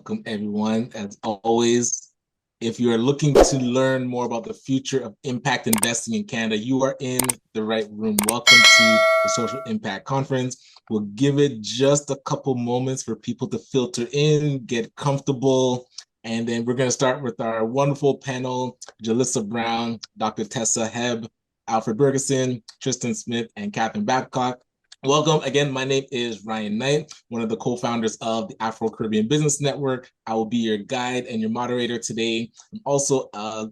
Welcome, everyone. As always, if you are looking to learn more about the future of impact investing in Canada, you are in the right room. Welcome to the Social Impact Conference. We'll give it just a couple moments for people to filter in, get comfortable, and then we're going to start with our wonderful panel, Jalissa Brown, Dr. Tessa Hebb, Alfred Bergeson, Tristan Smith, and Catherine Babcock. Welcome again. My name is Ryan Knight, one of the co-founders of the Afro-Caribbean Business Network. I will be your guide and your moderator today. I'm also a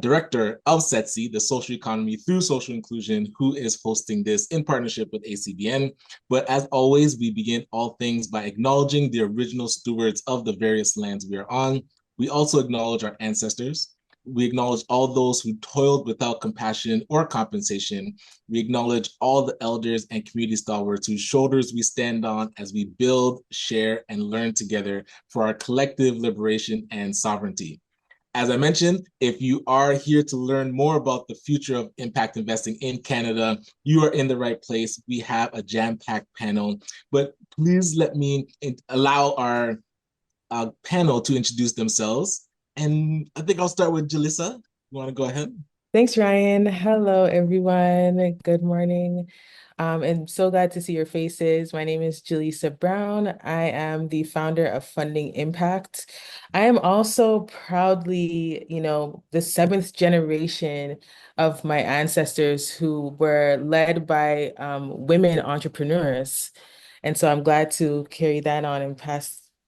director of SETSI, the Social Economy Through Social Inclusion, who is hosting this in partnership with ACBN. But as always, we begin all things by acknowledging the original stewards of the various lands we are on. We also acknowledge our ancestors. We acknowledge all those who toiled without compassion or compensation. We acknowledge all the elders and community stalwarts whose shoulders we stand on as we build, share, and learn together for our collective liberation and sovereignty. As I mentioned, if you are here to learn more about the future of impact investing in Canada, you are in the right place. We have a jam-packed panel, but please let me allow our panel to introduce themselves. And I think I'll start with Jalissa. You want to go ahead? Thanks, Ryan. Hello, everyone. Good morning. And so glad to see your faces. My name is Jaleesa Brown. I am the founder of Funding Impact. I am also proudly, the seventh generation of my ancestors who were led by women entrepreneurs. And so I'm glad to carry that on and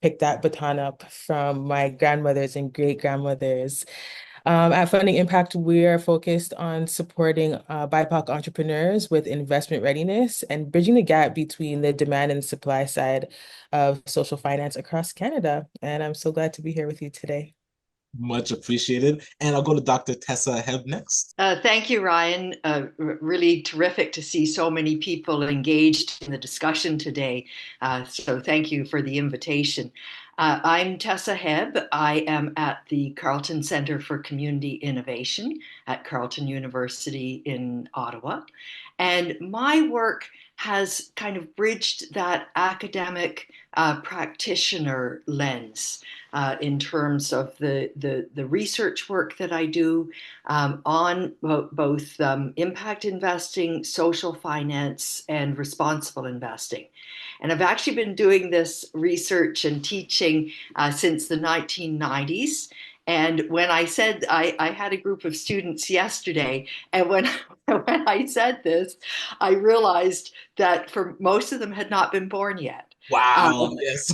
pick that baton up from my grandmothers and great grandmothers. At Funding Impact, we are focused on supporting BIPOC entrepreneurs with investment readiness and bridging the gap between the demand and supply side of social finance across Canada. And I'm so glad to be here with you today. Much appreciated. And I'll go to Dr. Tessa Hebb next. Thank you, Ryan. Really terrific to see so many people engaged in the discussion today. So thank you for the invitation. I'm Tessa Hebb. I am at the Carleton Centre for Community Innovation at Carleton University in Ottawa. And my work has kind of bridged that academic practitioner lens in terms of the research work that I do on both impact investing, social finance, and responsible investing. And I've actually been doing this research and teaching since the 1990s. And when I said I had a group of students yesterday, and when when I said this, I realized that for most of them had not been born yet. Wow, yes.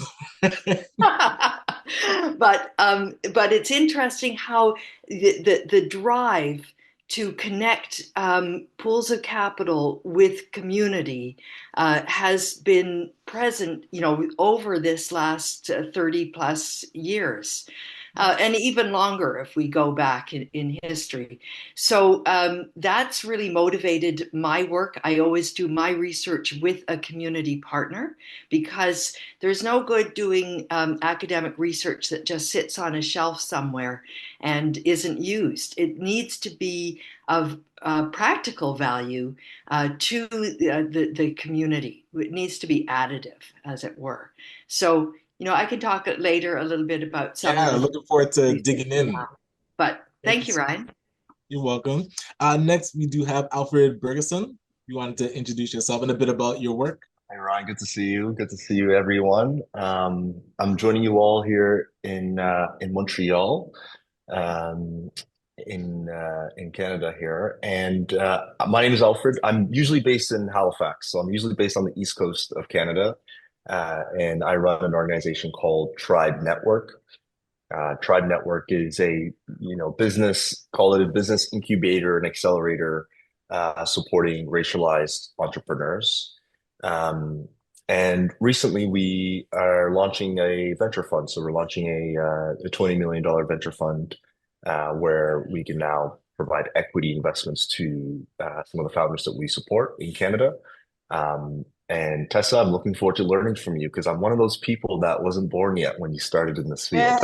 But it's interesting how the drive to connect pools of capital with community has been present, over this last 30 plus years. And even longer if we go back in history. So that's really motivated my work. I always do my research with a community partner because there's no good doing academic research that just sits on a shelf somewhere and isn't used. It needs to be of practical value to the community. It needs to be additive, as it were. So I can talk later a little bit about some Yeah, of the looking forward to digging in. but Thank you. thank you, Ryan. You're welcome. Next, we do have Alfred Bergeson. You wanted to introduce yourself and a bit about your work. Hi, Ryan. Good to see you. Good to see you, everyone. I'm joining you all here in Montreal, um, in Canada here. And my name is Alfred. I'm usually based in Halifax, so I'm usually based on the east coast of Canada. And I run an organization called Tribe Network. Tribe Network is business, call it a business incubator and accelerator, supporting racialized entrepreneurs. Um, and recently we are launching a venture fund. So we're launching a $20 million venture fund, where we can now provide equity investments to some of the founders that we support in Canada. And Tessa, I'm looking forward to learning from you because I'm one of those people that wasn't born yet when you started in this field.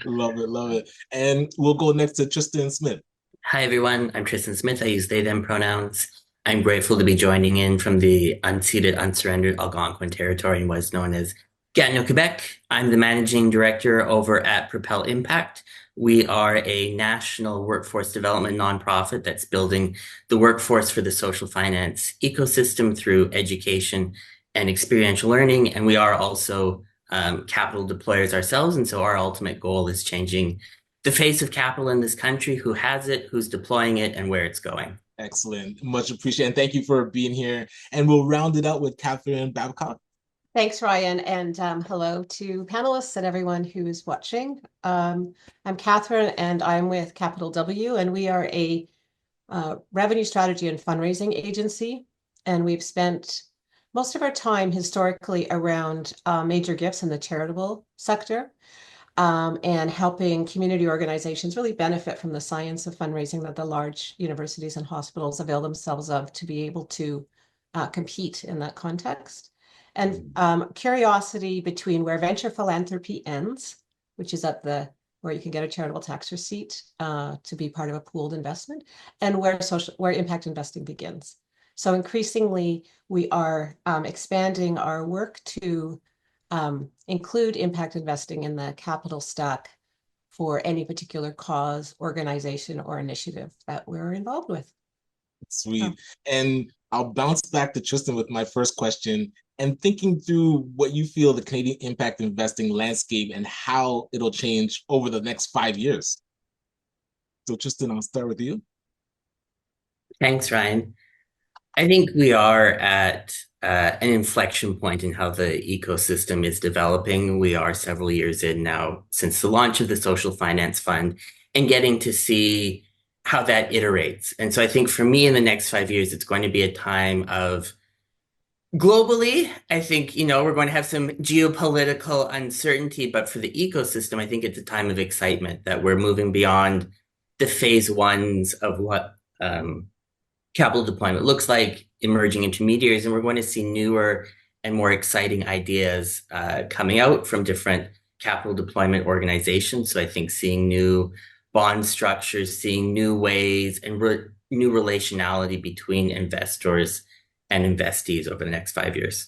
Love it, love it. And we'll go next to Tristan Smith. Hi, everyone. I'm Tristan Smith. I use they, them pronouns. I'm grateful to be joining in from the unceded, unsurrendered Algonquin territory in what is known as Gatineau, Quebec. I'm the managing director over at Propel Impact. We are a national workforce development nonprofit that's building the workforce for the social finance ecosystem through education and experiential learning. And we are also capital deployers ourselves. And so our ultimate goal is changing the face of capital in this country, who has it, who's deploying it, and where it's going. Excellent. Much appreciated. And thank you for being here. And we'll round it out with Catherine Babcock. Thanks, Ryan, and hello to panelists and everyone who is watching. I'm Catherine, and I'm with Capital W, and we are a revenue strategy and fundraising agency. And we've spent most of our time historically around major gifts in the charitable sector, and helping community organizations really benefit from the science of fundraising that the large universities and hospitals avail themselves of to be able to compete in that context. And curiosity between where venture philanthropy ends, which is at the where you can get a charitable tax receipt to be part of a pooled investment, and where impact investing begins. So increasingly, we are expanding our work to include impact investing in the capital stack for any particular cause, organization, or initiative that we're involved with. Sweet. And I'll bounce back to Tristan with my first question and thinking through what you feel the Canadian impact investing landscape and how it'll change over the next 5 years. So Tristan, I'll start with you. Thanks, Ryan. I think we are at an inflection point in how the ecosystem is developing. We are several years in now since the launch of the Social Finance Fund and getting to see how that iterates. And so I think for me in the next 5 years, it's going to be a time of globally, I think, we're going to have some geopolitical uncertainty, but for the ecosystem, I think it's a time of excitement that we're moving beyond the phase ones of what capital deployment looks like, emerging intermediaries, and we're going to see newer and more exciting ideas coming out from different capital deployment organizations. So I think seeing new bond structures, seeing new ways and new relationality between investors and investees over the next 5 years.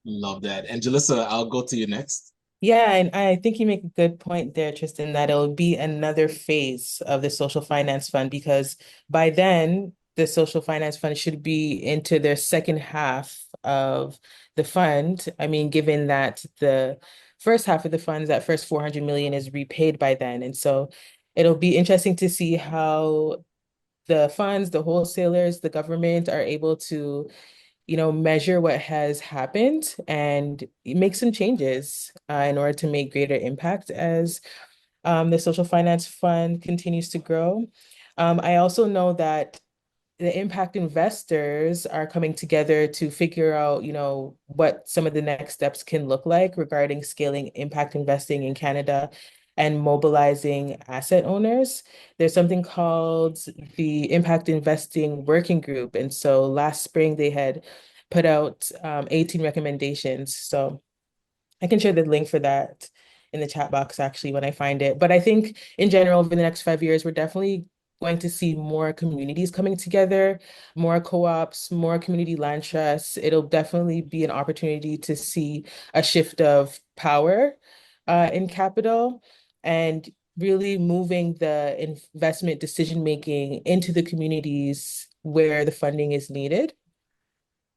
Love that. And Jalissa, I'll go to you next. Yeah, and I think you make a good point there, Tristan, that it'll be another phase of the Social Finance Fund because by then, the Social Finance Fund should be into their second half of the fund. I mean, given that the first half of the funds, that first 400 million is repaid by then. And so it'll be interesting to see how the funds, the wholesalers, the government are able to measure what has happened and make some changes in order to make greater impact as the Social Finance Fund continues to grow. I also know that the impact investors are coming together to figure out, what some of the next steps can look like regarding scaling impact investing in Canada and mobilizing asset owners. There's something called the Impact Investing Working Group. And so last spring, they had put out 18 recommendations. So I can share the link for that in the chat box actually when I find it. But I think in general, over the next 5 years, we're definitely going to see more communities coming together, more co-ops, more community land trusts. It'll definitely be an opportunity to see a shift of power in capital and really moving the investment decision-making into the communities where the funding is needed.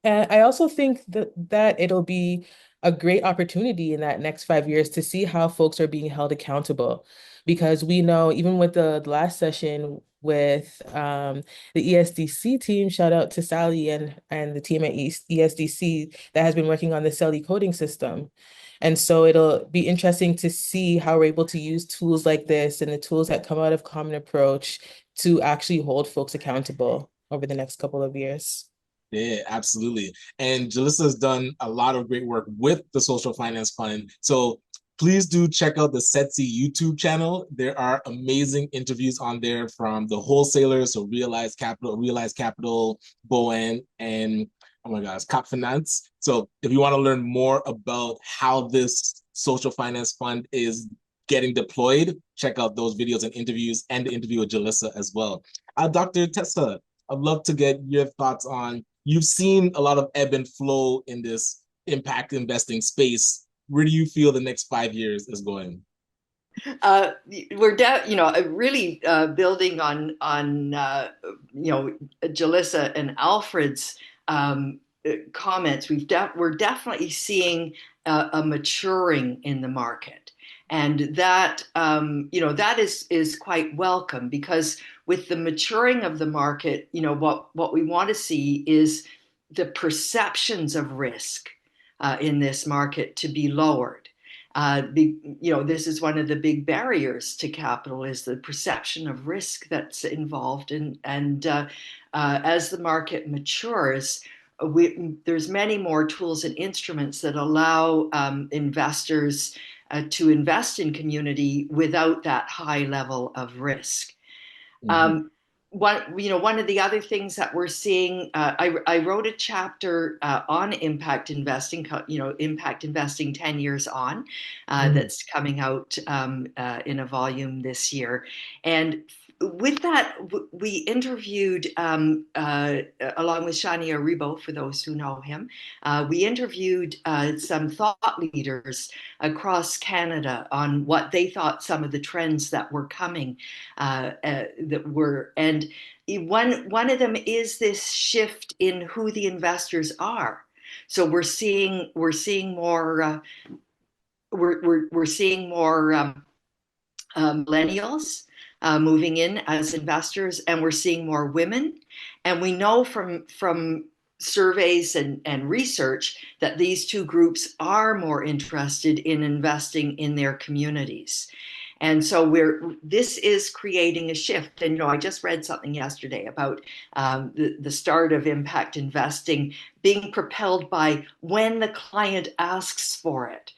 And I also think that it'll be a great opportunity in that next 5 years to see how folks are being held accountable. Because we know, even with the last session with the ESDC team, shout out to Sally and the team at ESDC that has been working on the CELI coding system. And so it'll be interesting to see how we're able to use tools like this and the tools that come out of Common Approach to actually hold folks accountable over the next couple of years. Yeah, absolutely. And Jalissa has done a lot of great work with the Social Finance Fund. So please do check out the SETSI YouTube channel. There are amazing interviews on there from the wholesalers, so Realize Capital, Bowen, and oh my gosh, Cap Finance. So if you want to learn more about how this Social Finance Fund is getting deployed, check out those videos and interviews and the interview with Jalissa as well. Dr. Tessa, I'd love to get your thoughts on, you've seen a lot of ebb and flow in this impact investing space. where do you feel the next 5 years is going? We're really building on Jalissa and Alfred's comments. We're definitely seeing a maturing in the market, and that that is quite welcome, because with the maturing of the market, what we want to see is the perceptions of risk in this market to be lowered. This is one of the big barriers to capital, is the perception of risk that's involved. And as the market matures, there's many more tools and instruments that allow investors to invest in community without that high level of risk. Mm-hmm. One of the other things that we're seeing, I wrote a chapter on impact investing, impact investing 10 years on, that's coming out in a volume this year. And with that, we interviewed, along with Shania Rebo, for those who know him, we interviewed some thought leaders across Canada on what they thought some of the trends that were coming, that were, and one of them is this shift in who the investors are. So we're seeing more millennials moving in as investors, and we're seeing more women. And we know from surveys and research that these two groups are more interested in investing in their communities. And so this is creating a shift. And, I just read something yesterday about the start of impact investing being propelled by when the client asks for it.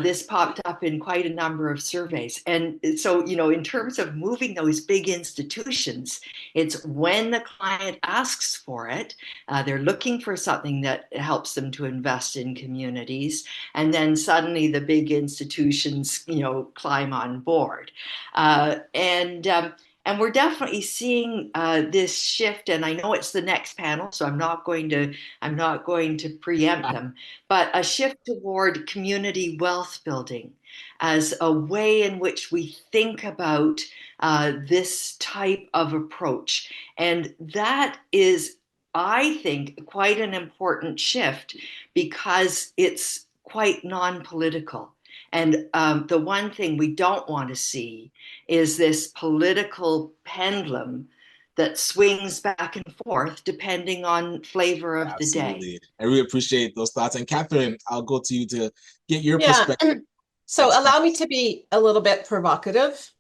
This popped up in quite a number of surveys. And so, in terms of moving those big institutions, it's when the client asks for it. They're looking for something that helps them to invest in communities. And then suddenly the big institutions, climb on board. And we're definitely seeing this shift. And I know it's the next panel, so I'm not going to preempt them, but a shift toward community wealth building as a way in which we think about this type of approach. And that is, I think, quite an important shift, because it's quite non-political. And the one thing we don't want to see is this political pendulum that swings back and forth depending on flavor of Absolutely. the day. I really appreciate those thoughts. And Catherine, I'll go to you to get your perspective. So allow me to be a little bit provocative.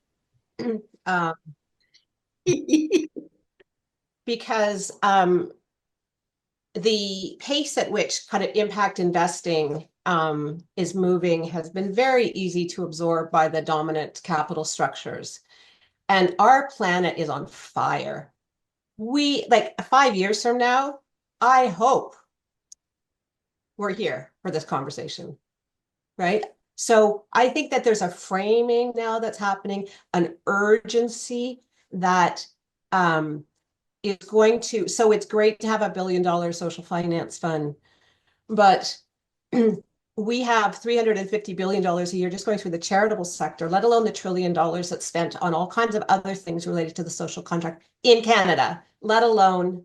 Because the pace at which kind of impact investing is moving has been very easy to absorb by the dominant capital structures. And our planet is on fire. Like 5 years from now, I hope we're here for this conversation, right? So I think that there's a framing now that's happening, an urgency that is going to, so it's great to have $1 billion social finance fund, but we have $350 billion a year just going through the charitable sector, let alone the $1 trillion that's spent on all kinds of other things related to the social contract in Canada, let alone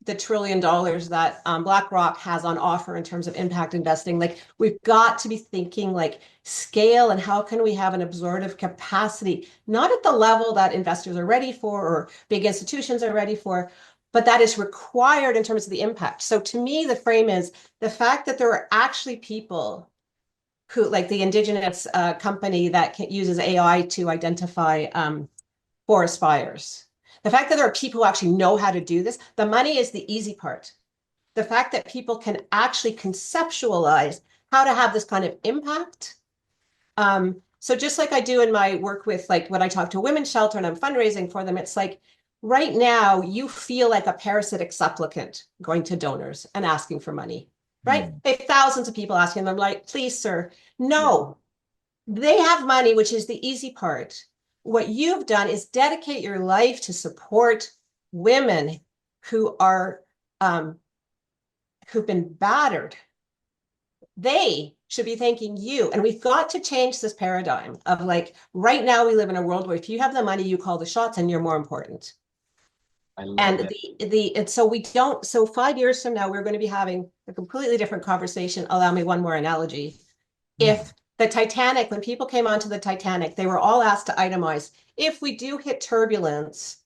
the $1 trillion that BlackRock has on offer in terms of impact investing. Like, we've got to be thinking like scale, and how can we have an absorptive capacity, not at the level that investors are ready for or big institutions are ready for, but that is required in terms of the impact. So to me, the frame is the fact that there are actually people who, like the Indigenous company that uses AI to identify forest fires. The fact that there are people who actually know how to do this, the money is the easy part. The fact that people can actually conceptualize how to have this kind of impact. So just like I do in my work with, like, when I talk to Women's Shelter and I'm fundraising for them, it's like, right now you feel like a parasitic supplicant going to donors and asking for money, right? They have thousands of people asking them, like, please, sir. No, they have money, which is the easy part. What you've done is dedicate your life to support women who are who've been battered. They should be thanking you. And we've got to change this paradigm of like, right now we live in a world where if you have the money, you call the shots and you're more important. I love And that. and so we don't, so 5 years from now, we're going to be having a completely different conversation. Allow me one more analogy. If the Titanic, when people came onto the Titanic, they were all asked to itemize, if we do hit turbulence,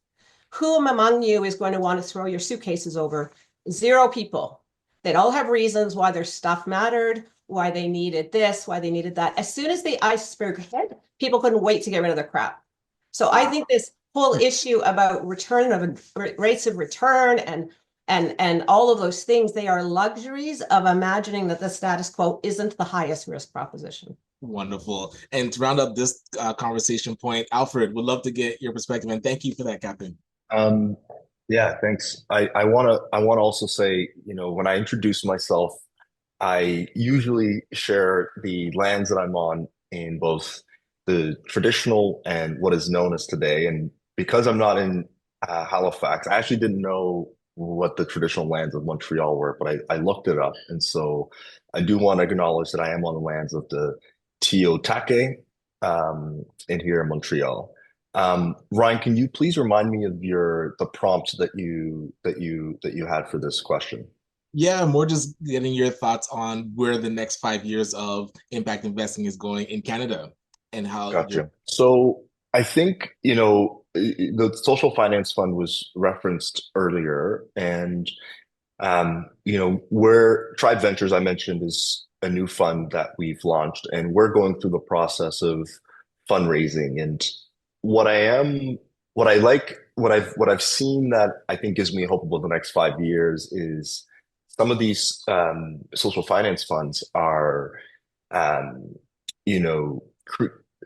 whom among you is going to want to throw your suitcases over? 0 people. They'd all have reasons why their stuff mattered, why they needed this, why they needed that. As soon as the iceberg hit, people couldn't wait to get rid of their crap. So I think this whole issue about return of rates of return and all of those things, they are luxuries of imagining that the status quo isn't the highest risk proposition. Wonderful. And to round up this conversation point, Alfred, would love to get your perspective. And thank you for that, Captain. Um, yeah, thanks. I wanna also say, when I introduce myself, I usually share the lands that I'm on in both the traditional and what is known as today. And because I'm not in Halifax, I actually didn't know what the traditional lands of Montreal were, but I looked it up. And so I do want to acknowledge that I am on the lands of the Tiotake in here in Montreal. Ryan, can you please remind me of the prompt that you had for this question? Yeah, more just getting your thoughts on where the next 5 years of impact investing is going in Canada and how you're. Gotcha. So I think, the social finance fund was referenced earlier, and where Tribe Ventures I mentioned is a new fund that we've launched, and we're going through the process of fundraising. And what I am, what I like, what I've seen that I think gives me hope about the next 5 years is some of these social finance funds are, um, you know,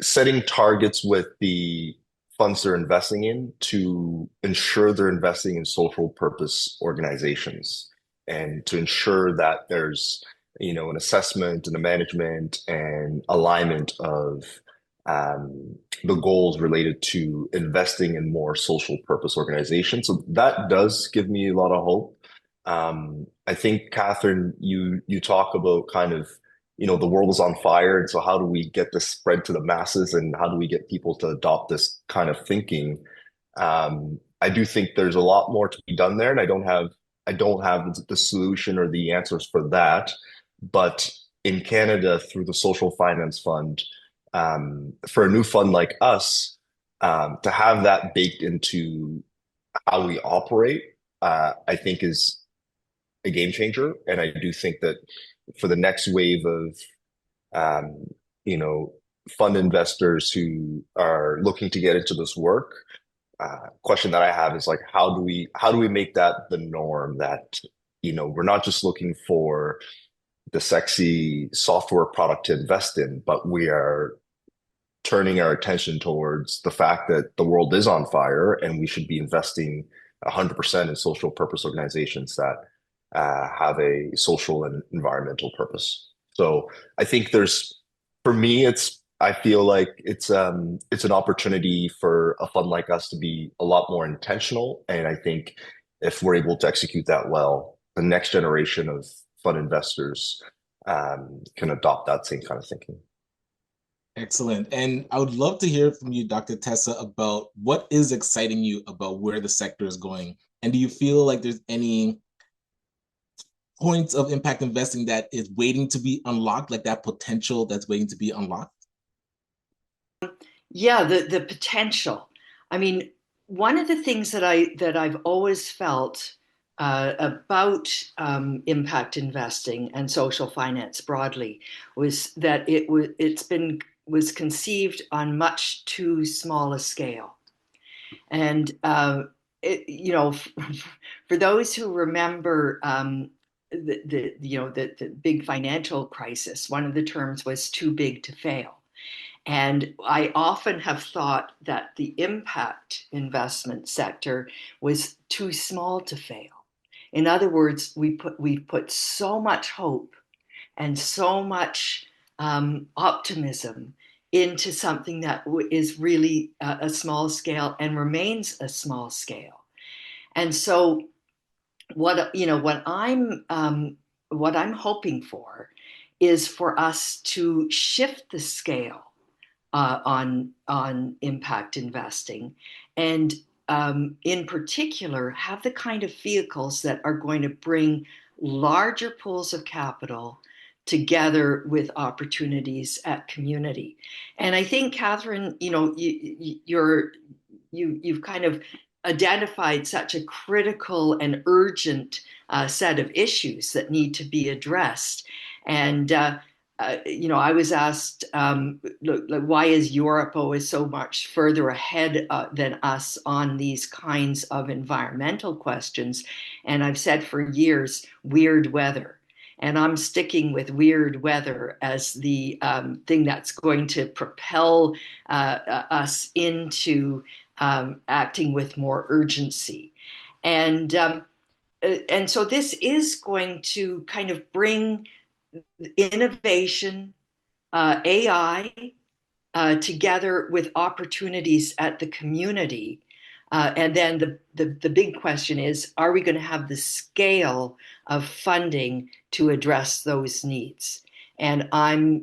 setting targets with the funds they're investing in to ensure they're investing in social purpose organizations and to ensure that there's an assessment and a management and alignment of the goals related to investing in more social purpose organizations. So that does give me a lot of hope. I think, Catherine, you talk about kind of, the world is on fire, and so how do we get this spread to the masses, and how do we get people to adopt this kind of thinking? I do think there's a lot more to be done there, and I don't have the solution or the answers for that. But in Canada, through the Social Finance Fund, for a new fund like us, to have that baked into how we operate, I think is a game changer. And I do think that for the next wave of, um, you know, fund investors who are looking to get into this work, question that I have is like, how do we make that the norm that, we're not just looking for the sexy software product to invest in, but we are turning our attention towards the fact that the world is on fire and we should be investing 100% in social purpose organizations that have a social and environmental purpose. So I think for me, I feel like it's an opportunity for a fund like us to be a lot more intentional. And I think if we're able to execute that well, the next generation of fund investors can adopt that same kind of thinking. Excellent. And I would love to hear from you, Dr. Tessa, about what is exciting you about where the sector is going. And do you feel like there's any points of impact investing that is waiting to be unlocked, like that potential that's waiting to be unlocked? Yeah, the potential. I mean, one of the things that I've always felt about impact investing and social finance broadly was that was conceived on much too small a scale. And for those who remember the big financial crisis, one of the terms was too big to fail. And I often have thought that the impact investment sector was too small to fail. In other words, we've put so much hope and so much optimism into something that is really a small scale and remains a small scale. And so, what I'm hoping for is for us to shift the scale on impact investing, and in particular, have the kind of vehicles that are going to bring larger pools of capital together with opportunities at community. And I think, Catherine, you've kind of identified such a critical and urgent set of issues that need to be addressed. And I was asked, look, why is Europe always so much further ahead than us on these kinds of environmental questions? And I've said for years, weird weather. And I'm sticking with weird weather as the thing that's going to propel us into acting with more urgency. And so this is going to kind of bring innovation, AI, together with opportunities at the community. And then the big question is, are we going to have the scale of funding to address those needs? And I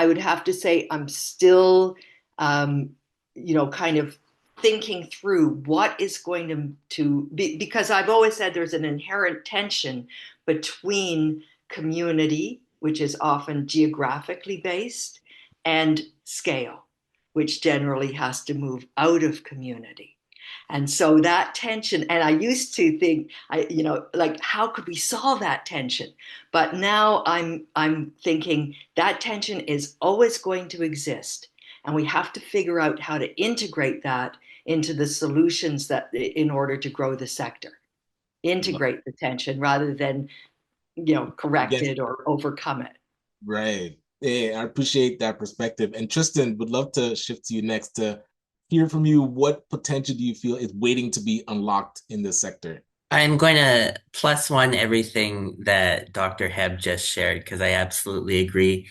would have to say I'm still, kind of thinking through what is going to be, because I've always said there's an inherent tension between community, which is often geographically based, and scale, which generally has to move out of community. And so that tension, and I used to think, like, how could we solve that tension? But now I'm thinking that tension is always going to exist. And we have to figure out how to integrate that into the solutions that in order to grow the sector. Integrate the tension rather than, correct it or overcome it. Right. Yeah, I appreciate that perspective. And Tristan, would love to shift to you next to hear from you. What potential do you feel is waiting to be unlocked in this sector? I'm going to plus one everything that Dr. Hebb just shared because I absolutely agree.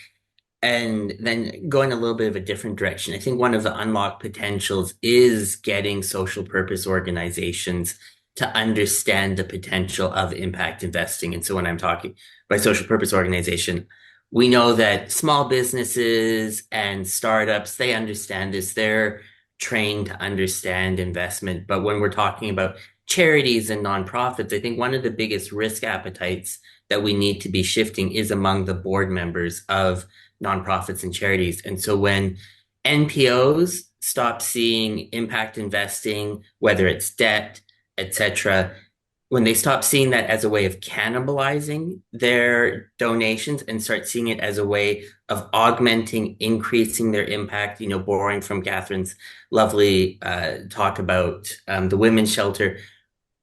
And then going a little bit of a different direction, I think one of the unlocked potentials is getting social purpose organizations to understand the potential of impact investing. And so when I'm talking by social purpose organization, we know that small businesses and startups, they understand this. They're trained to understand investment. But when we're talking about charities and nonprofits, I think one of the biggest risk appetites that we need to be shifting is among the board members of nonprofits and charities. And so when NPOs stop seeing impact investing, whether it's debt, etc., when they stop seeing that as a way of cannibalizing their donations and start seeing it as a way of augmenting, increasing their impact, borrowing from Catherine's lovely talk about the women's shelter,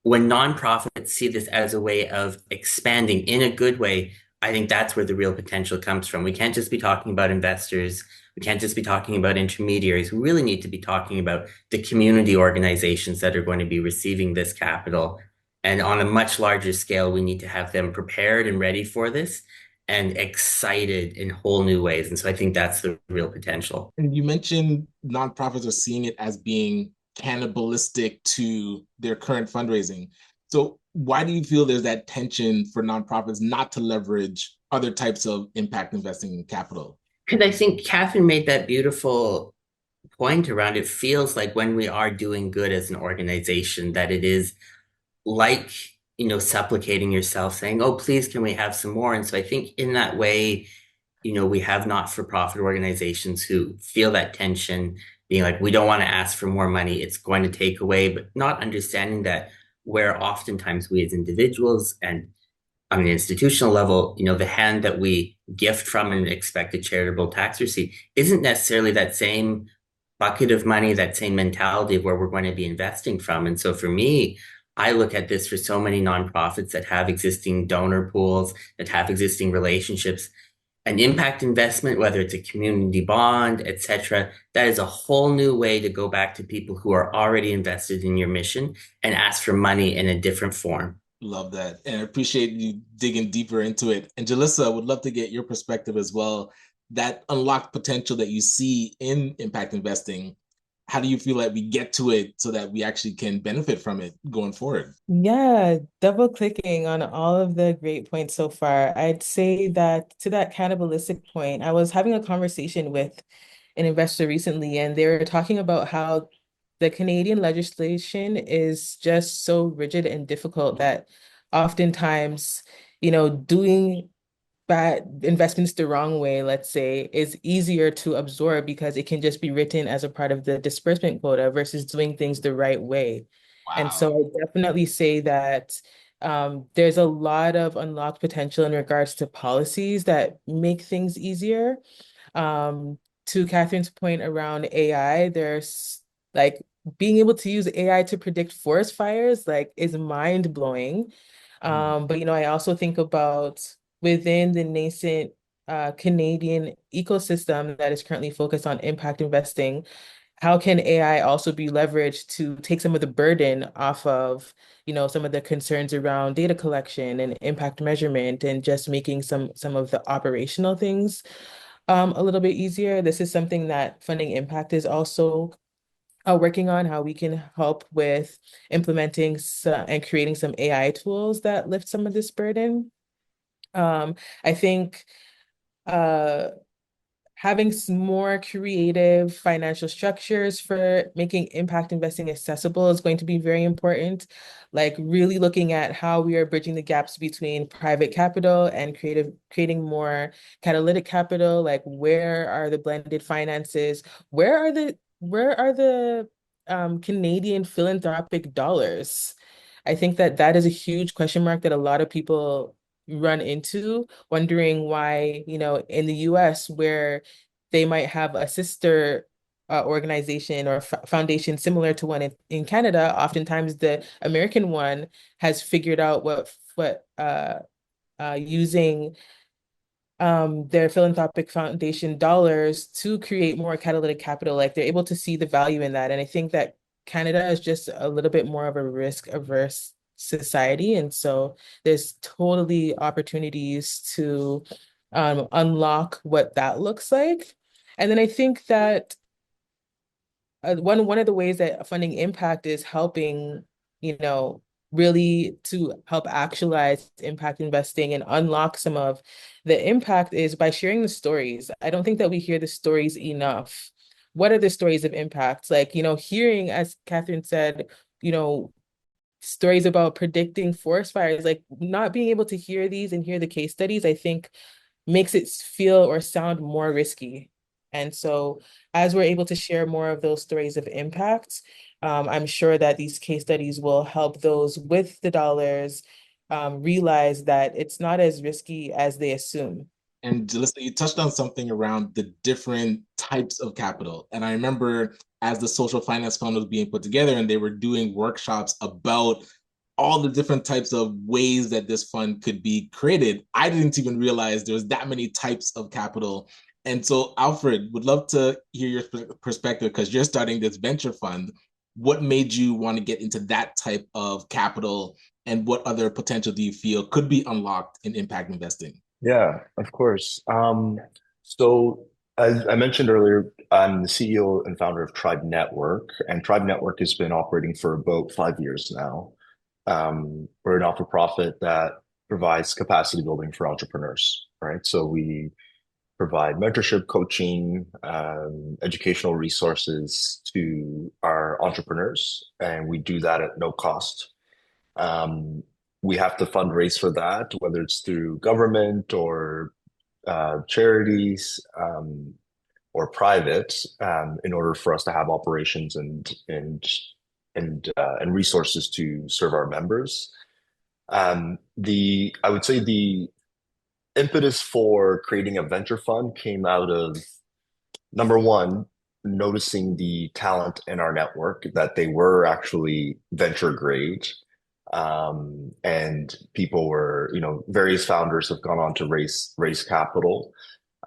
when nonprofits see this as a way of expanding in a good way, I think that's where the real potential comes from. We can't just be talking about investors. We can't just be talking about intermediaries. We really need to be talking about the community organizations that are going to be receiving this capital. And on a much larger scale, we need to have them prepared and ready for this and excited in whole new ways. And so I think that's the real potential. And you mentioned nonprofits are seeing it as being cannibalistic to their current fundraising. So why do you feel there's that tension for nonprofits not to leverage other types of impact investing in capital? Because I think Catherine made that beautiful point around it feels like when we are doing good as an organization, that it is like, supplicating yourself, saying, oh, please, can we have some more? And so I think in that way, we have not-for-profit organizations who feel that tension, being like, we don't want to ask for more money, it's going to take away, but not understanding that where oftentimes we as individuals and on the institutional level, the hand that we gift from and expect a charitable tax receipt isn't necessarily that same bucket of money, that same mentality of where we're going to be investing from. And so for me, I look at this for so many nonprofits that have existing donor pools, that have existing relationships. An impact investment, whether it's a community bond, etc., that is a whole new way to go back to people who are already invested in your mission and ask for money in a different form. Love that. And I appreciate you digging deeper into it. And Jalissa, would love to get your perspective as well. That unlocked potential that you see in impact investing, how do you feel like we get to it so that we actually can benefit from it going forward? Yeah, double clicking on all of the great points so far. I'd say that to that cannibalistic point, I was having a conversation with an investor recently, and they were talking about how the Canadian legislation is just so rigid and difficult that oftentimes, doing bad investments the wrong way, let's say, is easier to absorb because it can just be written as a part of the disbursement quota versus doing things the right way. And Wow. so I definitely say that there's a lot of unlocked potential in regards to policies that make things easier. Um, to Catherine's point around AI, there's like being able to use AI to predict forest fires, like is mind blowing. But I also think about within the nascent Canadian ecosystem that is currently focused on impact investing, how can AI also be leveraged to take some of the burden off of, some of the concerns around data collection and impact measurement and just making some of the operational things a little bit easier. This is something that Funding Impact is also working on, how we can help with implementing and creating some AI tools that lift some of this burden. I think uh, having some more creative financial structures for making impact investing accessible is going to be very important. Like really looking at how we are bridging the gaps between private capital and creating more catalytic capital. Like where are the blended finances? Where are the Canadian philanthropic dollars? I think that that is a huge question mark that a lot of people run into, wondering why, in the US, where they might have a sister organization or foundation similar to one in Canada, oftentimes the American one has figured out what using their philanthropic foundation dollars to create more catalytic capital, like they're able to see the value in that. And I think that Canada is just a little bit more of a risk averse society. And so there's totally opportunities to unlock what that looks like. And then I think that one of the ways that Funding Impact is helping, you know, really to help actualize impact investing and unlock some of the impact is by sharing the stories. I don't think that we hear the stories enough. What are the stories of impact? Like, hearing, as Catherine said, you know, stories about predicting forest fires, like not being able to hear these and hear the case studies, I think makes it feel or sound more risky. And so, as we're able to share more of those stories of impact, I'm sure that these case studies will help those with the dollars realize that it's not as risky as they assume. And Jalissa, you touched on something around the different types of capital. And I remember as the social finance fund was being put together and they were doing workshops about all the different types of ways that this fund could be created. I didn't even realize there was that many types of capital. And so, Alfred, would love to hear your perspective because you're starting this venture fund. What made you want to get into that type of capital, and what other potential do you feel could be unlocked in impact investing? Yeah, of course. So as I mentioned earlier, I'm the CEO and founder of Tribe Network, and Tribe Network has been operating for about 5 years now. We're a not-for-profit that provides capacity building for entrepreneurs, right? So we provide mentorship, coaching, educational resources to our entrepreneurs, and we do that at no cost. Um, we have to fundraise for that, whether it's through government or charities or private, in order for us to have operations and resources to serve our members. The I would say the impetus for creating a venture fund came out of number one, noticing the talent in our network that they were actually venture grade. And people were, various founders have gone on to raise capital.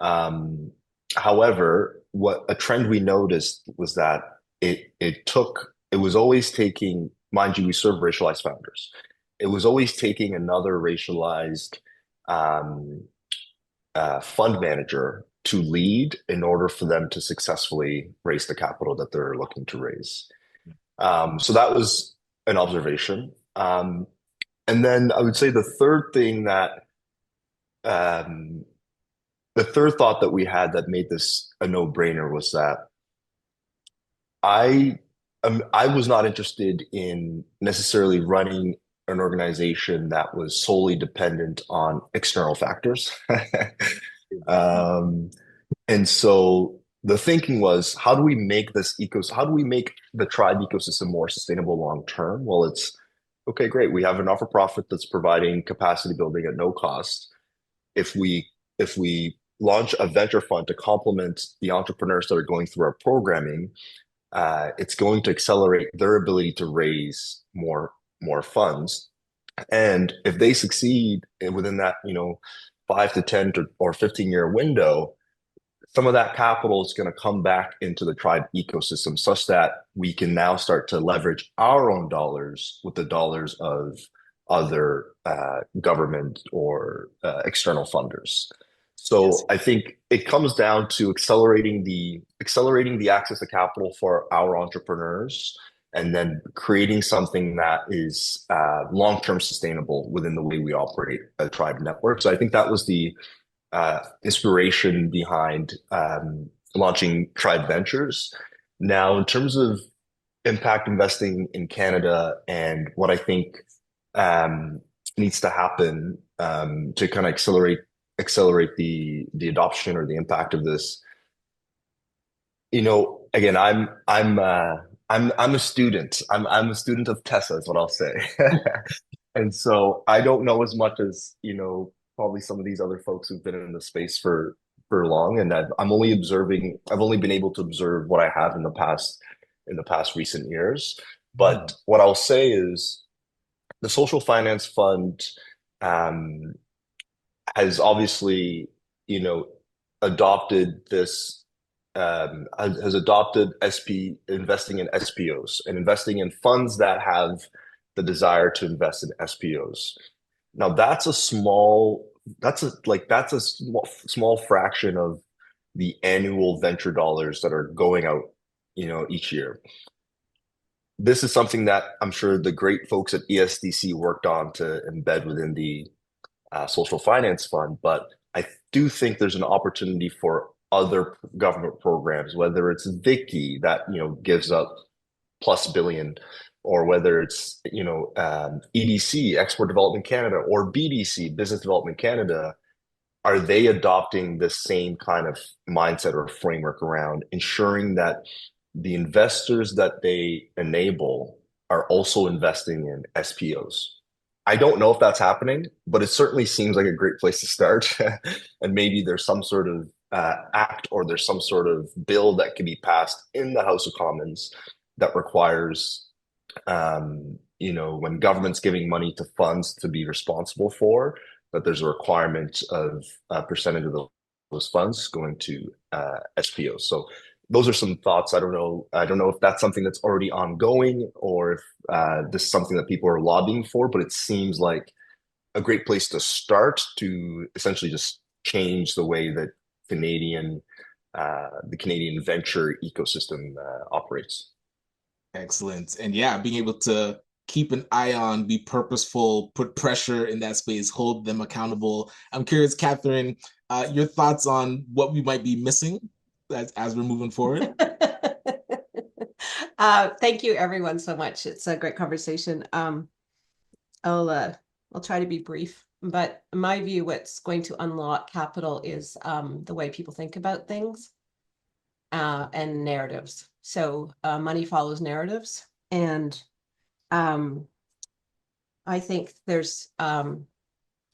Um, However, what a trend we noticed was that it was always taking, mind you, we serve racialized founders. It was always taking another racialized um, fund manager to lead in order for them to successfully raise the capital that they're looking to raise. So that was an observation. And then I would say the third thing that the third thought that we had that made this a no-brainer was that I I was not interested in necessarily running an organization that was solely dependent on external factors. Um, and so the thinking was, how do we make how do we make the tribe ecosystem more sustainable long term? Well, it's okay, great. We have a not-for-profit that's providing capacity building at no cost. If we launch a venture fund to complement the entrepreneurs that are going through our programming, it's going to accelerate their ability to raise more funds. And if they succeed within that, 5 to 10 or 15-year window, some of that capital is going to come back into the tribe ecosystem such that we can now start to leverage our own dollars with the dollars of other government or external funders. So Yes. I think it comes down to accelerating the access to capital for our entrepreneurs, and then creating something that is long-term sustainable within the way we operate a tribe network. So I think that was the inspiration behind launching Tribe Ventures. Now, in terms of impact investing in Canada and what I think needs to happen to kind of accelerate the adoption or the impact of this, again, I'm a student. I'm a student of Tessa, is what I'll say. And so I don't know as much as, probably some of these other folks who've been in the space for long. And I'm only observing, I've only been able to observe what I have in the past recent years. But what I'll say is the Social Finance Fund has obviously, adopted this has adopted investing in SPOs and investing in funds that have the desire to invest in SPOs. Now that's a small fraction of the annual venture dollars that are going out, each year. This is something that I'm sure the great folks at ESDC worked on to embed within the social finance fund, but I do think there's an opportunity for other government programs, whether it's Vicky that gives up plus billion, or whether it's EDC, Export Development Canada, or BDC, Business Development Canada. Are they adopting the same kind of mindset or framework around ensuring that the investors that they enable are also investing in SPOs? I don't know if that's happening, but it certainly seems like a great place to start. And maybe there's some sort of act or there's some sort of bill that can be passed in the House of Commons that requires, when government's giving money to funds to be responsible for, that there's a requirement of a percentage of those funds going to SPOs. So those are some thoughts. I don't know if that's something that's already ongoing or if this is something that people are lobbying for, but it seems like a great place to start to essentially just change the way that the Canadian venture ecosystem operates. Excellent. And yeah, being able to keep an eye on, be purposeful, put pressure in that space, hold them accountable. I'm curious, Catherine, your thoughts on what we might be missing as we're moving forward. Thank you, everyone, so much. It's a great conversation. I'll try to be brief, but in my view, what's going to unlock capital is the way people think about things and narratives. So money follows narratives, and I think there's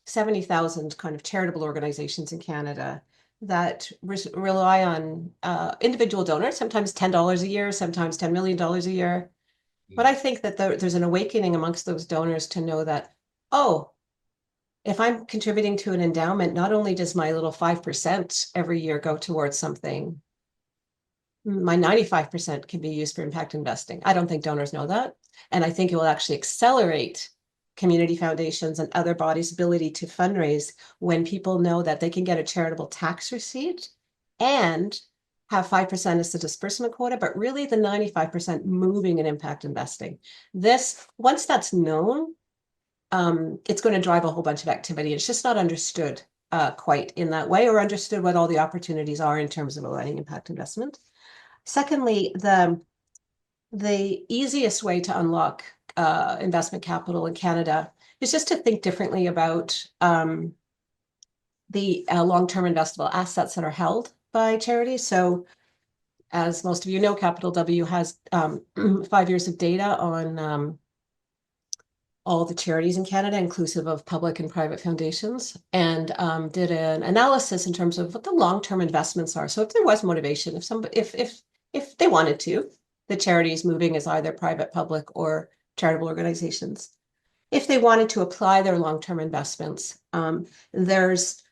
70,000 kind of charitable organizations in Canada that rely on individual donors, sometimes $10 a year, sometimes $10 million a year. But I think that there's an awakening amongst those donors to know that, oh, if I'm contributing to an endowment, not only does my little 5% every year go towards something, my 95% can be used for impact investing. I don't think donors know that. And I think it will actually accelerate community foundations and other bodies' ability to fundraise when people know that they can get a charitable tax receipt and have 5% as the disbursement quota, but really the 95% moving in impact investing. This, once that's known, it's going to drive a whole bunch of activity. It's just not understood quite in that way, or understood what all the opportunities are in terms of aligning impact investment. Secondly, the easiest way to unlock investment capital in Canada is just to think differently about the long-term investable assets that are held by charities. So as most of you know, Capital W has 5 years of data on all the charities in Canada, inclusive of public and private foundations, and did an analysis in terms of what the long-term investments are. So if there was motivation, if they wanted to, the charities moving as either private, public, or charitable organizations, if they wanted to apply their long-term investments, there's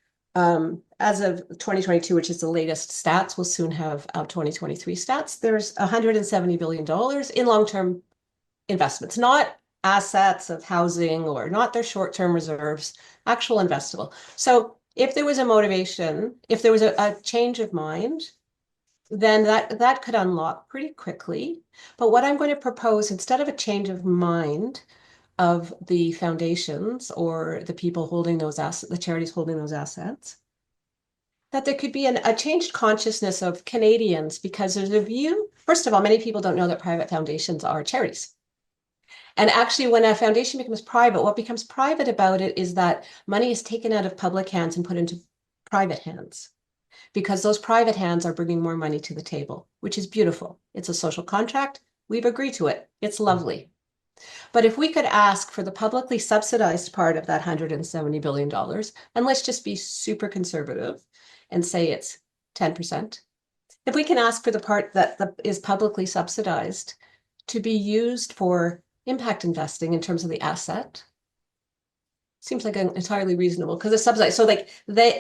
as of 2022, which is the latest stats, we'll soon have 2023 stats. There's $170 billion in long-term investments, not assets of housing or not their short-term reserves, actual investable. So if there was a motivation, if there was a change of mind, then that could unlock pretty quickly. But what I'm going to propose, instead of a change of mind of the foundations or the people holding those assets, the charities holding those assets, that there could be a changed consciousness of Canadians, because there's a view, first of all, many people don't know that private foundations are charities. And actually, when a foundation becomes private, what becomes private about it is that money is taken out of public hands and put into private hands, because those private hands are bringing more money to the table, which is beautiful. It's a social contract. We've agreed to it. It's lovely. But if we could ask for the publicly subsidized part of that $170 billion, and let's just be super conservative and say it's 10%, if we can ask for the part that is publicly subsidized to be used for impact investing in terms of the asset, seems like entirely reasonable, because it's subsidized. So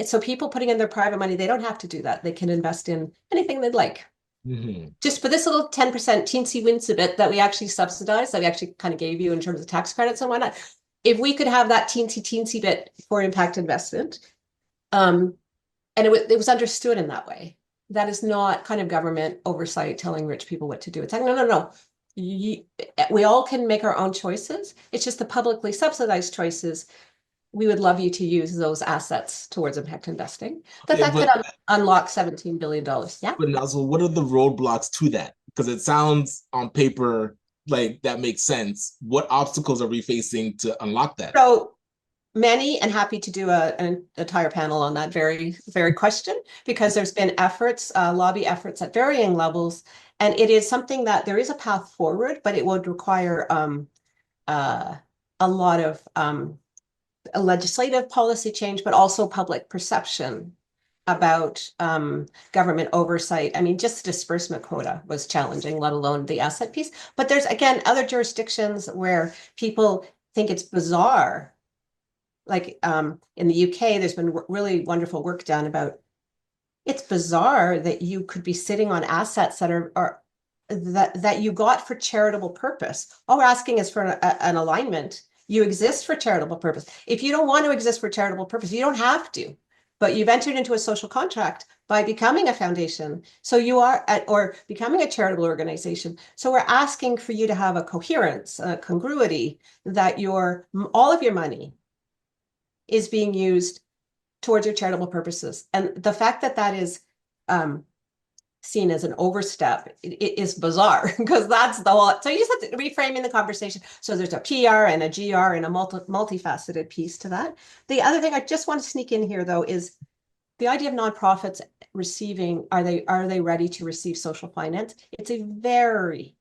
so people putting in their private money, they don't have to do that. They can invest in anything they'd like. Mm-hmm. Just for this little 10% teensy weensy bit that we actually subsidized, that we actually kind of gave you in terms of tax credits and whatnot. If we could have that teensy bit for impact investment, and it was understood in that way. That is not kind of government oversight telling rich people what to do. It's like, no. We all can make our own choices. It's just the publicly subsidized choices. We would love you to use those assets towards impact investing. That could unlock $17 billion. Yeah. But now, so what are the roadblocks to that? Because it sounds on paper like that makes sense. What obstacles are we facing to unlock that? So many, and happy to do an entire panel on that very, very question, because there's been efforts, lobby efforts at varying levels. And it is something that there is a path forward, but it would require a lot of a legislative policy change, but also public perception about government oversight. I mean, just disbursement quota was challenging, let alone the asset piece. But there's, again, other jurisdictions where people think it's bizarre. Like in the UK, there's been really wonderful work done about, it's bizarre that you could be sitting on assets that you got for charitable purpose. All we're asking is for an alignment. You exist for charitable purpose. If you don't want to exist for charitable purpose, you don't have to, but you've entered into a social contract by becoming a foundation. So you are or becoming a charitable organization. So we're asking for you to have a coherence, a congruity, that all of your money is being used towards your charitable purposes. And the fact that that is seen as an overstep is bizarre, because that's the whole. So you just have to reframing the conversation. So there's a PR and a GR and a multifaceted piece to that. The other thing I just want to sneak in here, though, is the idea of nonprofits receiving, are they ready to receive social finance? It's a very,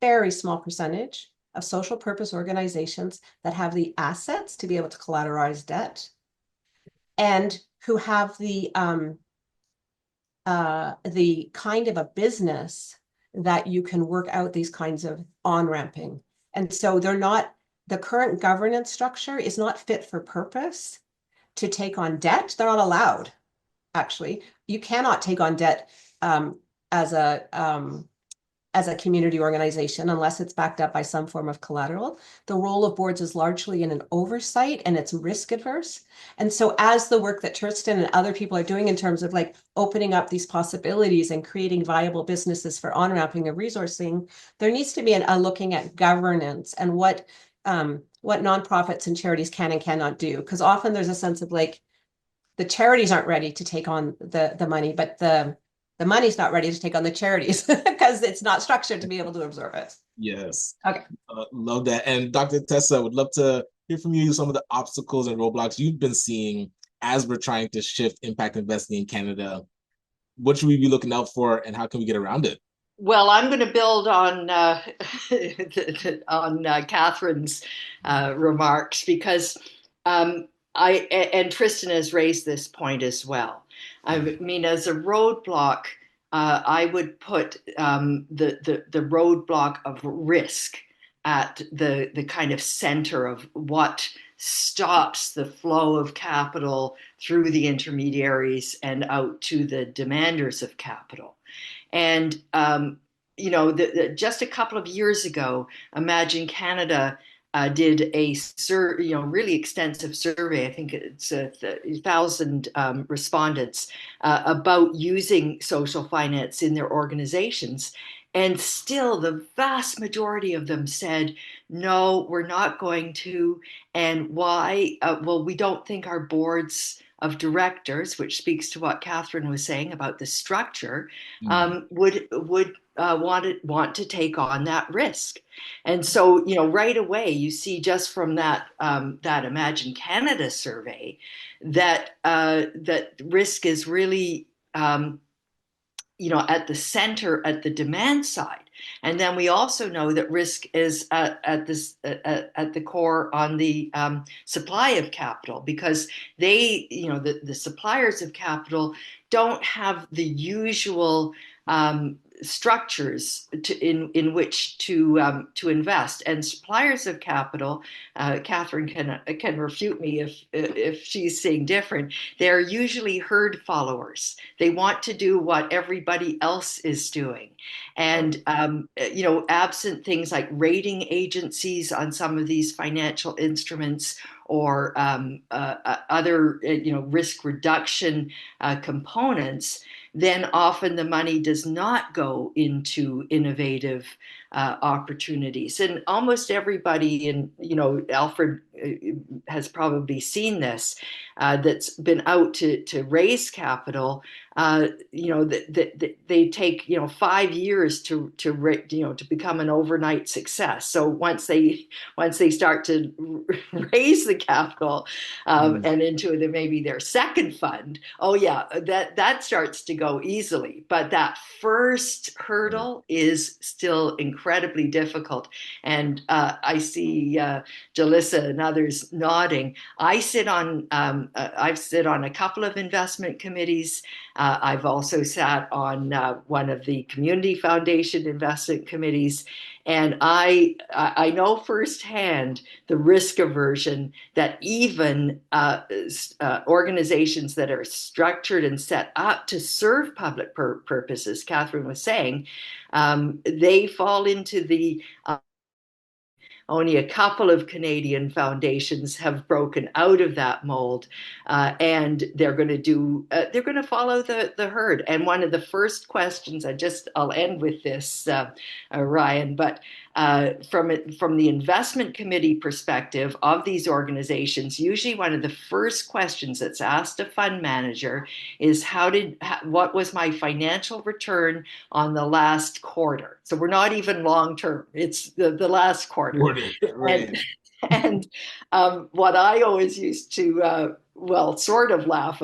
very small percentage of social purpose organizations that have the assets to be able to collateralize debt, and who have the kind of a business that you can work out these kinds of on-ramping. And so the current governance structure is not fit for purpose to take on debt. They're not allowed, actually. You cannot take on debt as a as a community organization, unless it's backed up by some form of collateral. The role of boards is largely in an oversight, and it's risk adverse. And so as the work that Tristan and other people are doing in terms of like opening up these possibilities and creating viable businesses for on-ramping and resourcing, there needs to be a looking at governance and what nonprofits and charities can and cannot do. Because often there's a sense of like the charities aren't ready to take on the money, but the money's not ready to take on the charities because it's not structured to be able to absorb it. Yes. Okay. Love that. And Dr. Tessa, would love to hear from you some of the obstacles and roadblocks you've been seeing as we're trying to shift impact investing in Canada. What should we be looking out for, and how can we get around it? Well, I'm going to build on Catherine's remarks, because and Tristan has raised this point as well. I mean, as a roadblock, I would put the roadblock of risk at the kind of center of what stops the flow of capital through the intermediaries and out to the demanders of capital. And just a couple of years ago, Imagine Canada did a really extensive survey. I think it's 1,000 respondents about using social finance in their organizations. And still, the vast majority of them said, no, we're not going to. And why? Well, we don't think our boards of directors, which speaks to what Catherine was saying about the structure, would want to take on that risk. And so, right away, you see just from that Imagine Canada survey that that risk is really at the center, at the demand side. And then we also know that risk is at the core on the supply of capital, because they, the suppliers of capital don't have the usual structures in which to invest. And suppliers of capital, Catherine can refute me if she's saying different. They're usually herd followers. They want to do what everybody else is doing, and absent things like rating agencies on some of these financial instruments, or other risk reduction components, then often the money does not go into innovative opportunities. And almost everybody Alfred has probably seen this, that's been out to raise capital. They take 5 years to become an overnight success. So once they start to raise the capital and into maybe their second fund, oh yeah, that starts to go easily. But that first hurdle is still incredibly difficult. And I see Jalissa and others nodding. I've sit on a couple of investment committees. I've also sat on one of the community foundation investment committees, and I know firsthand the risk aversion that even organizations that are structured and set up to serve public purposes, Catherine was saying, they fall into the only a couple of Canadian foundations have broken out of that mold, and they're going to follow the herd. And one of the first questions, I'll end with this, Ryan, but from the investment committee perspective of these organizations, usually one of the first questions that's asked a fund manager is what was my financial return on the last quarter? So we're not even long term; it's the last quarter. Right. And what I always used to sort of laugh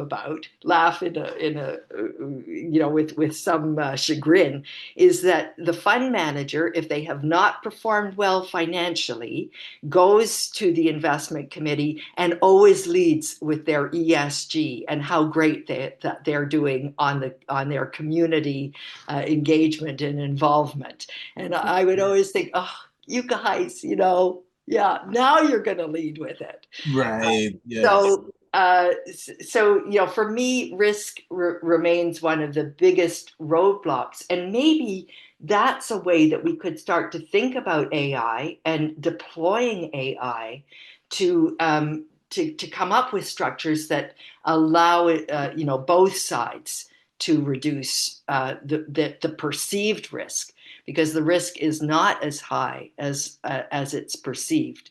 with some chagrin, is that the fund manager, if they have not performed well financially, goes to the investment committee and always leads with their ESG and how great that they're doing on their community engagement and involvement. And I would always think, oh, you guys, yeah, now you're going to lead with it. Right. Yes. So for me, risk remains one of the biggest roadblocks. And maybe that's a way that we could start to think about AI and deploying AI to come up with structures that allow both sides to reduce the perceived risk, because the risk is not as high as it's perceived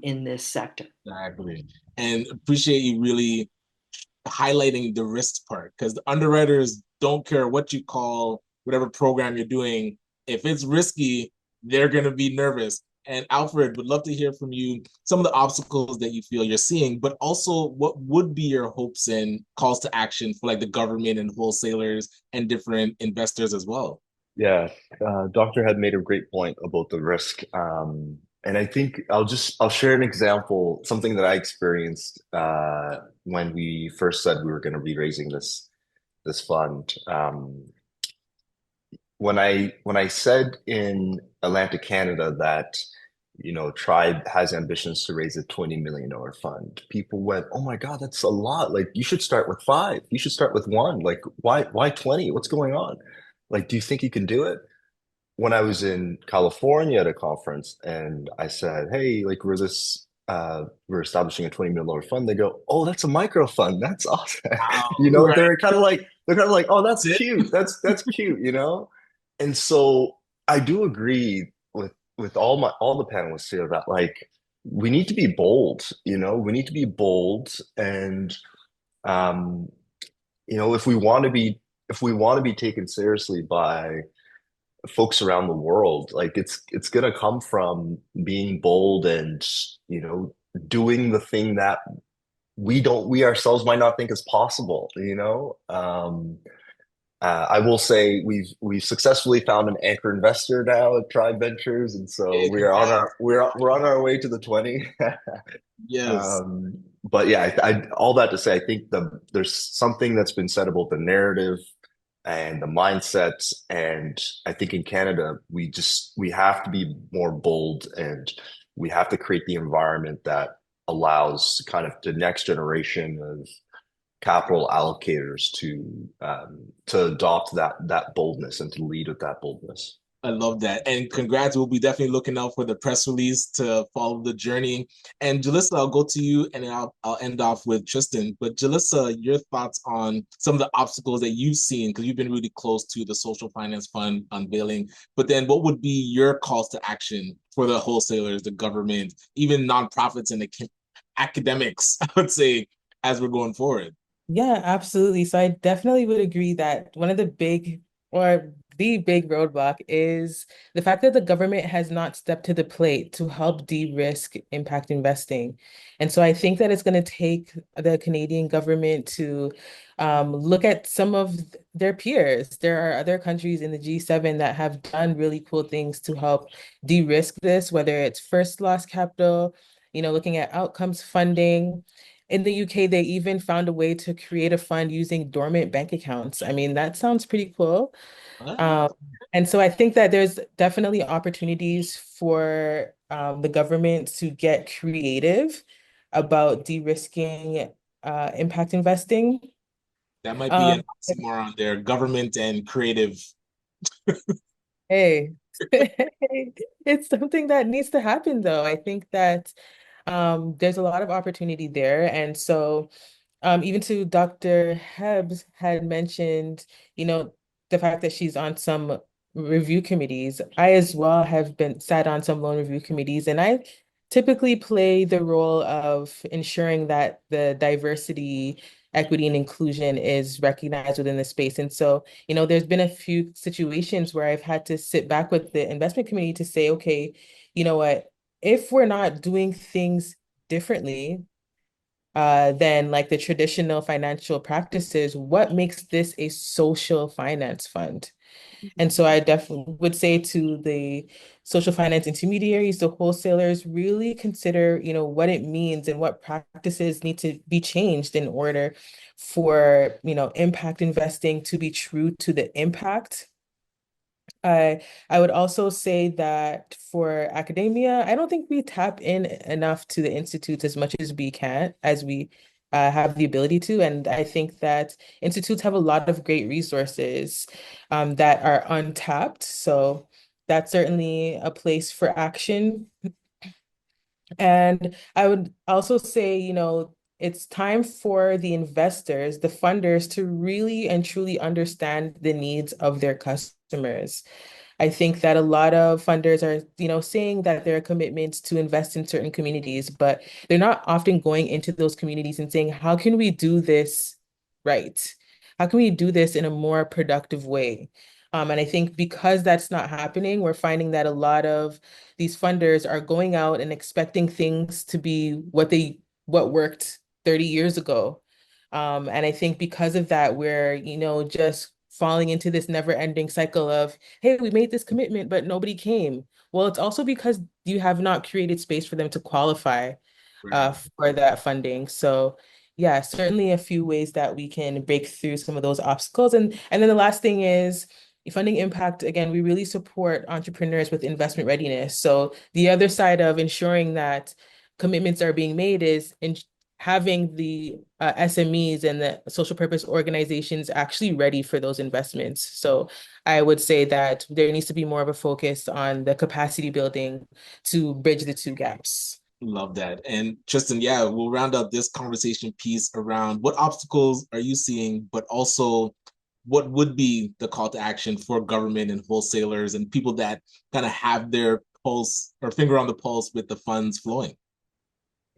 in this sector. Exactly. And appreciate you really highlighting the risk part, because the underwriters don't care what you call whatever program you're doing. If it's risky, they're going to be nervous. And Alfred, would love to hear from you some of the obstacles that you feel you're seeing, but also what would be your hopes and calls to action for like the government and wholesalers and different investors as well. Yeah, Doctor had made a great point about the risk. And I think I'll share an example, something that I experienced when we first said we were going to be raising this fund. When I said in Atlantic, Canada that Tribe has ambitions to raise a $20 million fund, people went, "Oh my God, that's a lot. Like you should start with five. You should start with one. Like why 20? What's going on? Like, do you think you can do it?" When I was in California at a conference and I said, "Hey, like we're establishing a $20 million fund," they go, "Oh, that's a micro fund. That's awesome." Right. They're kind of like, "Oh, that's That's it. cute. That's cute." And so I do agree with all the panelists here that like we need to be bold, we need to be bold and um, if we want to be taken seriously by folks around the world, like it's gonna come from being bold and doing the thing that we ourselves might not think is possible. I will say we've successfully found an anchor investor now at Tribe Ventures, and so Hey, congrats. we're on our way to the 20. Yes. But yeah, all that to say, I think there's something that's been said about the narrative and the mindsets, and I think in Canada we have to be more bold, and we have to create the environment that allows kind of the next generation of capital allocators to adopt that boldness and to lead with that boldness. I love that. And congrats. We'll be definitely looking out for the press release to follow the journey. And Jalissa, I'll go to you and then I'll end off with Tristan. But Jalissa, your thoughts on some of the obstacles that you've seen, because you've been really close to the Social Finance Fund unveiling. But then what would be your calls to action for the wholesalers, the government, even nonprofits and the academics, I would say, as we're going forward? Yeah, absolutely. So I definitely would agree that one of the big or the big roadblock is the fact that the government has not stepped to the plate to help de-risk impact investing. And so I think that it's going to take the Canadian government to look at some of their peers. There are other countries in the G7 that have done really cool things to help de-risk this, whether it's first loss capital, looking at outcomes funding. In the UK, they even found a way to create a fund using dormant bank accounts. I mean, that sounds pretty cool. What? Um, and so I think that there's definitely opportunities for the government to get creative about de-risking impact investing. That might be an Um, oxymoron there, government and creative. hey, it's something that needs to happen, though. I think that there's a lot of opportunity there. And so even to Dr. Hebbs had mentioned, you know, the fact that she's on some review committees. I as well have been sat on some loan review committees, and I typically play the role of ensuring that the diversity, equity, and inclusion is recognized within the space. And so, there's been a few situations where I've had to sit back with the investment committee to say, okay, you know what, if we're not doing things differently, than like the traditional financial practices, what makes this a social finance fund? And so I definitely would say to the social finance intermediaries, the wholesalers, really consider, what it means and what practices need to be changed in order for, impact investing to be true to the impact. I would also say that for academia, I don't think we tap in enough to the institutes as much as we have the ability to. And I think that institutes have a lot of great resources that are untapped. So that's certainly a place for action. And I would also say, it's time for the investors, the funders, to really and truly understand the needs of their customers. I think that a lot of funders are, saying that there are commitments to invest in certain communities, but they're not often going into those communities and saying, how can we do this right? How can we do this in a more productive way? And I think because that's not happening, we're finding that a lot of these funders are going out and expecting things to be what worked 30 years ago. And I think because of that, we're, just falling into this never-ending cycle of, hey, we made this commitment, but nobody came. Well, it's also because you have not created space for them to qualify Right. for that funding. So yeah, certainly a few ways that we can break through some of those obstacles. And then the last thing is funding impact. Again, we really support entrepreneurs with investment readiness. So the other side of ensuring that commitments are being made is in having the SMEs and the social purpose organizations actually ready for those investments. So I would say that there needs to be more of a focus on the capacity building to bridge the two gaps. Love that. And Tristan, yeah, we'll round up this conversation piece around what obstacles are you seeing, but also what would be the call to action for government and wholesalers and people that kind of have their pulse or finger on the pulse with the funds flowing.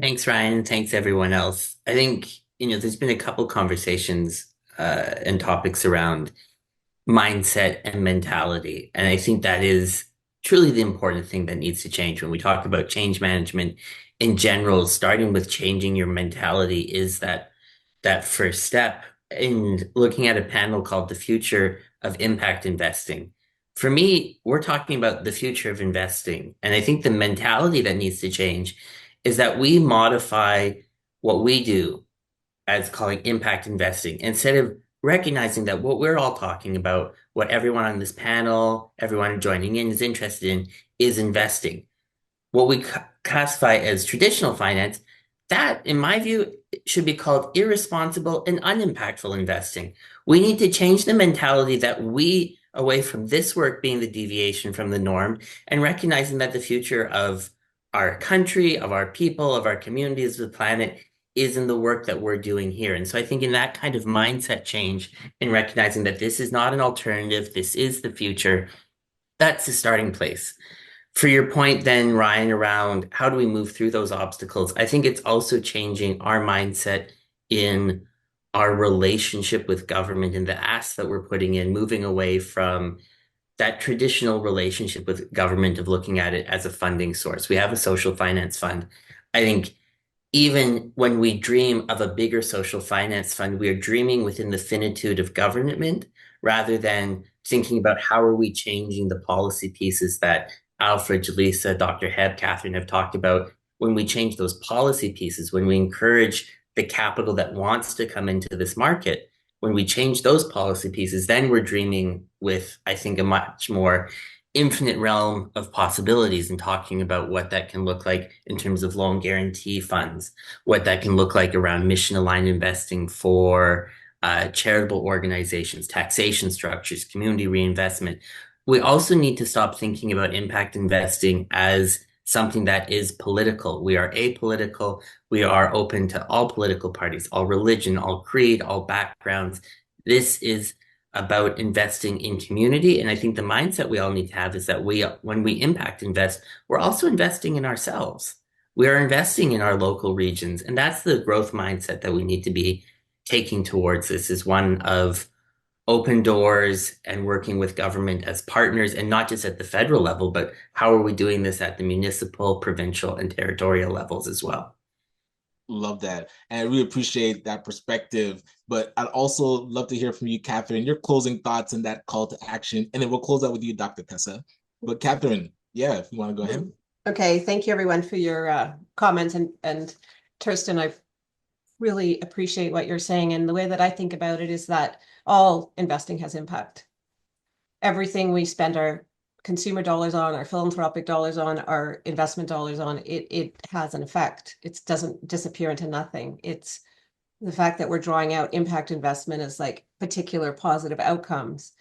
Thanks, Ryan. Thanks, everyone else. I think, there's been a couple conversations and topics around mindset and mentality. And I think that is truly the important thing that needs to change when we talk about change management in general. Starting with changing your mentality is that first step. In looking at a panel called The Future of Impact Investing. For me, we're talking about the future of investing. And I think the mentality that needs to change is that we modify what we do as calling impact investing instead of recognizing that what we're all talking about, what everyone on this panel, everyone joining in is interested in, is investing. What we classify as traditional finance, that, in my view, should be called irresponsible and unimpactful investing. We need to change the mentality that we, away from this work being the deviation from the norm, and recognizing that the future of our country, of our people, of our communities, of the planet is in the work that we're doing here. And so I think in that kind of mindset change, in recognizing that this is not an alternative, this is the future, that's the starting place. For your point then, Ryan, around how do we move through those obstacles, I think it's also changing our mindset in our relationship with government and the asks that we're putting in, moving away from that traditional relationship with government of looking at it as a funding source. We have a social finance fund. I think even when we dream of a bigger social finance fund, we are dreaming within the finitude of government rather than thinking about how are we changing the policy pieces that Alfred, Jaleesa, Dr. Hebb, Catherine have talked about. When we change those policy pieces, when we encourage the capital that wants to come into this market, when we change those policy pieces, then we're dreaming with, I think, a much more infinite realm of possibilities and talking about what that can look like in terms of loan guarantee funds, what that can look like around mission aligned investing for charitable organizations, taxation structures, community reinvestment. We also need to stop thinking about impact investing as something that is political. We are apolitical. We are open to all political parties, all religion, all creed, all backgrounds. This is about investing in community. And I think the mindset we all need to have is that when we impact invest, we're also investing in ourselves. We are investing in our local regions. And that's the growth mindset that we need to be taking towards this, is one of open doors and working with government as partners, and not just at the federal level, but how are we doing this at the municipal, provincial, and territorial levels as well? Love that. And I really appreciate that perspective. But I'd also love to hear from you, Catherine, your closing thoughts and that call to action. And then we'll close out with you, Dr. Tessa. But Catherine, yeah, if you want to go ahead. Okay, thank you everyone for your comments, and Tristan, I really appreciate what you're saying. And the way that I think about it is that all investing has impact. Everything we spend our consumer dollars on, our philanthropic dollars on, our investment dollars on, it has an effect. It doesn't disappear into nothing. It's the fact that we're drawing out impact investment as like particular positive outcomes.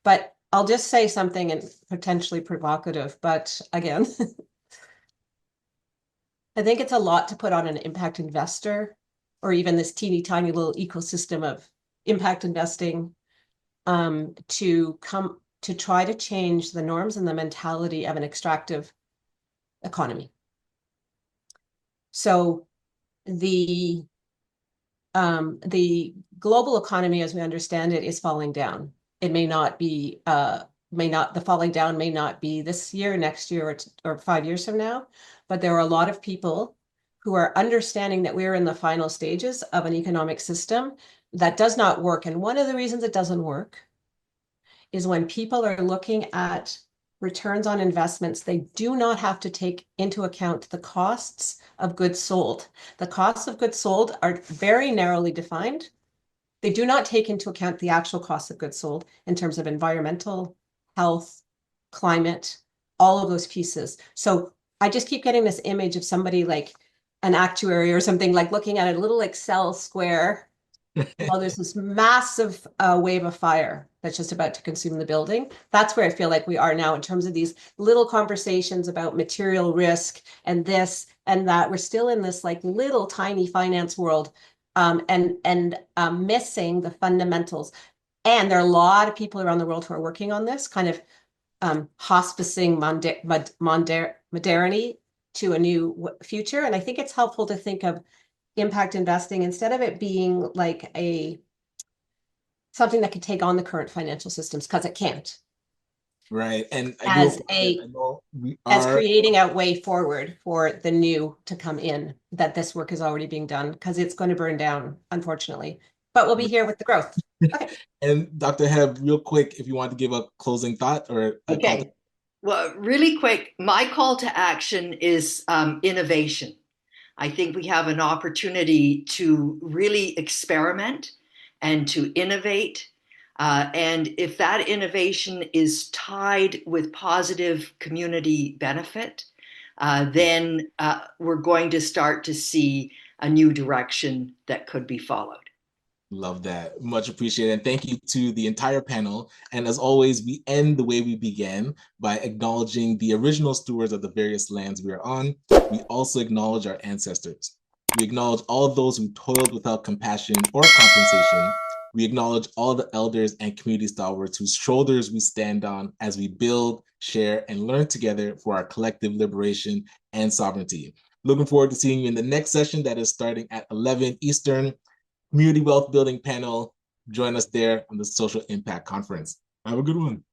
But I'll just say something and potentially provocative, but again, I think it's a lot to put on an impact investor or even this teeny tiny little ecosystem of impact investing to try to change the norms and the mentality of an extractive economy. So the global economy, as we understand it, is falling down. It may not be the falling down may not be this year, next year, or 5 years from now, but there are a lot of people who are understanding that we're in the final stages of an economic system that does not work. And one of the reasons it doesn't work is when people are looking at returns on investments, they do not have to take into account the costs of goods sold. The costs of goods sold are very narrowly defined. They do not take into account the actual costs of goods sold in terms of environmental, health, climate, all of those pieces. So I just keep getting this image of somebody like an actuary or something, like looking at a little Excel square while there's this massive wave of fire that's just about to consume the building. That's where I feel like we are now in terms of these little conversations about material risk and this and that. We're still in this like little tiny finance world and missing the fundamentals. And there are a lot of people around the world who are working on this, kind of hospicing modernity to a new future. And I think it's helpful to think of impact investing instead of it being like something that could take on the current financial systems, because it can't. Right. And As as creating a way forward for the new to come in, that this work is already being done, because it's going to burn down, unfortunately. But we'll be here with the growth. Okay. And Dr. Hebb, real quick, if you want to give a closing thought or a call Okay. Well, really quick, my call to action is innovation. I think we have an opportunity to really experiment and to innovate. And if that innovation is tied with positive community benefit, then we're going to start to see a new direction that could be followed. Love that. Much appreciated. And thank you to the entire panel. And as always, we end the way we began by acknowledging the original stewards of the various lands we are on. We also acknowledge our ancestors. We acknowledge all of those who toiled without compassion or compensation. We acknowledge all the elders and community stalwarts whose shoulders we stand on as we build, share, and learn together for our collective liberation and sovereignty. Looking forward to seeing you in the next session that is starting at 11 Eastern. Community Wealth Building panel. Join us there on the Social Impact Conference. Have a good one.